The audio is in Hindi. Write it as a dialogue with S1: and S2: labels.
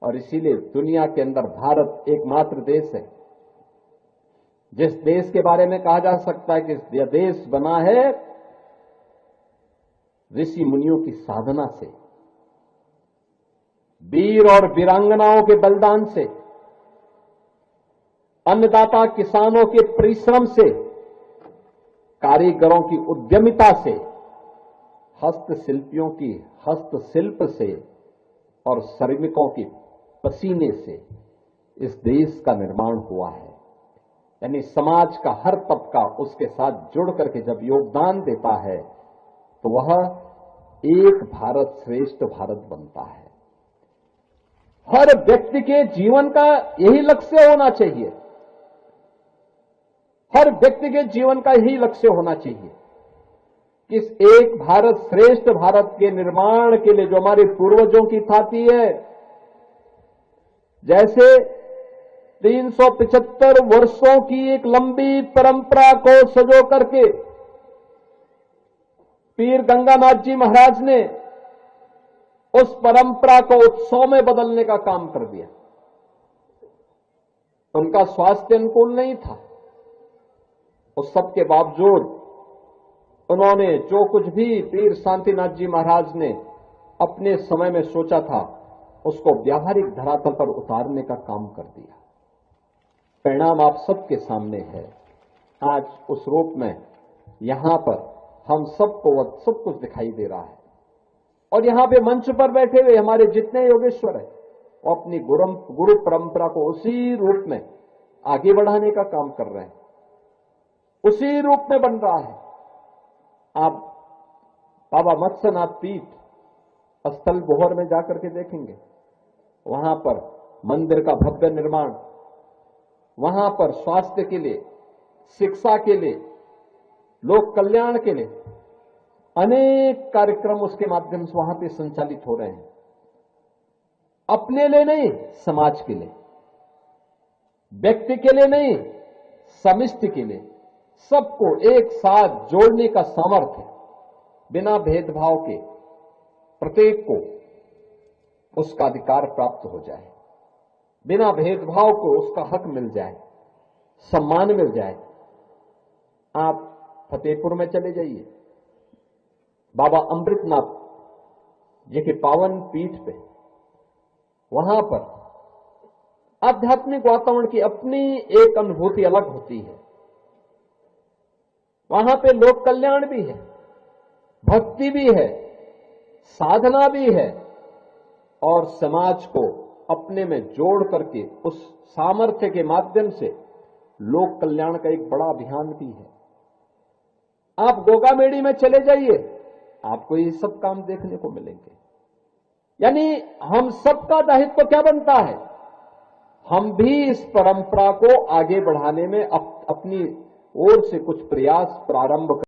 S1: और इसीलिए दुनिया के अंदर भारत एकमात्र देश है जिस देश के बारे में कहा जा सकता है कि यह देश बना है ऋषि मुनियों की साधना से, वीर और वीरांगनाओं के बलिदान से, अन्नदाता किसानों के परिश्रम से, कारीगरों की उद्यमिता से, हस्तशिल्पियों की हस्तशिल्प से और श्रमिकों के पसीने से इस देश का निर्माण हुआ है। यानी समाज का हर तबका उसके साथ जुड़ करके जब योगदान देता है तो वह एक भारत श्रेष्ठ भारत बनता है। हर व्यक्ति के जीवन का यही लक्ष्य होना चाहिए, हर व्यक्ति के जीवन का यही लक्ष्य होना चाहिए कि इस एक भारत श्रेष्ठ भारत के निर्माण के लिए जो हमारे पूर्वजों की थाती है, जैसे 375 वर्षों की एक लंबी परंपरा को सजो करके पीर गंगानाथ जी महाराज ने उस परंपरा को उत्सव में बदलने का काम कर दिया। उनका स्वास्थ्य अनुकूल नहीं था, उस सब के बावजूद उन्होंने जो कुछ भी पीर शांतिनाथ जी महाराज ने अपने समय में सोचा था उसको व्यावहारिक धरातल पर उतारने का काम कर दिया। परिणाम आप सबके सामने है। आज उस रूप में यहां पर हम सबको सब कुछ दिखाई दे रहा है और यहां पे मंच पर बैठे हुए हमारे जितने योगेश्वर हैं वो अपनी गुरु परंपरा को उसी रूप में आगे बढ़ाने का काम कर रहे हैं, उसी रूप में बन रहा है। आप बाबा मत्स्यनाथ पीठ स्थल बोहर में जाकर के देखेंगे, वहां पर मंदिर का भव्य निर्माण, वहां पर स्वास्थ्य के लिए, शिक्षा के लिए, लोक कल्याण के लिए अनेक कार्यक्रम उसके माध्यम से वहां पे संचालित हो रहे हैं। अपने लिए नहीं, समाज के लिए, व्यक्ति के लिए नहीं, समिष्टि के लिए, सबको एक साथ जोड़ने का सामर्थ्य बिना भेदभाव के प्रत्येक को उसका अधिकार प्राप्त हो जाए, बिना भेदभाव को उसका हक मिल जाए, सम्मान मिल जाए। आप फतेहपुर में चले जाइए, बाबा अमृतनाथ जी के पावन पीठ पे, वहां पर आध्यात्मिक वातावरण की अपनी एक अनुभूति अलग होती है। वहां पे लोक कल्याण भी है, भक्ति भी है, साधना भी है और समाज को अपने में जोड़ करके उस सामर्थ्य के माध्यम से लोक कल्याण का एक बड़ा अभियान भी है। आप गोगामेड़ी में चले जाइए, आपको ये सब काम देखने को मिलेंगे। यानी हम सबका दायित्व क्या बनता है, हम भी इस परंपरा को आगे बढ़ाने में अपनी ओर से कुछ प्रयास प्रारंभ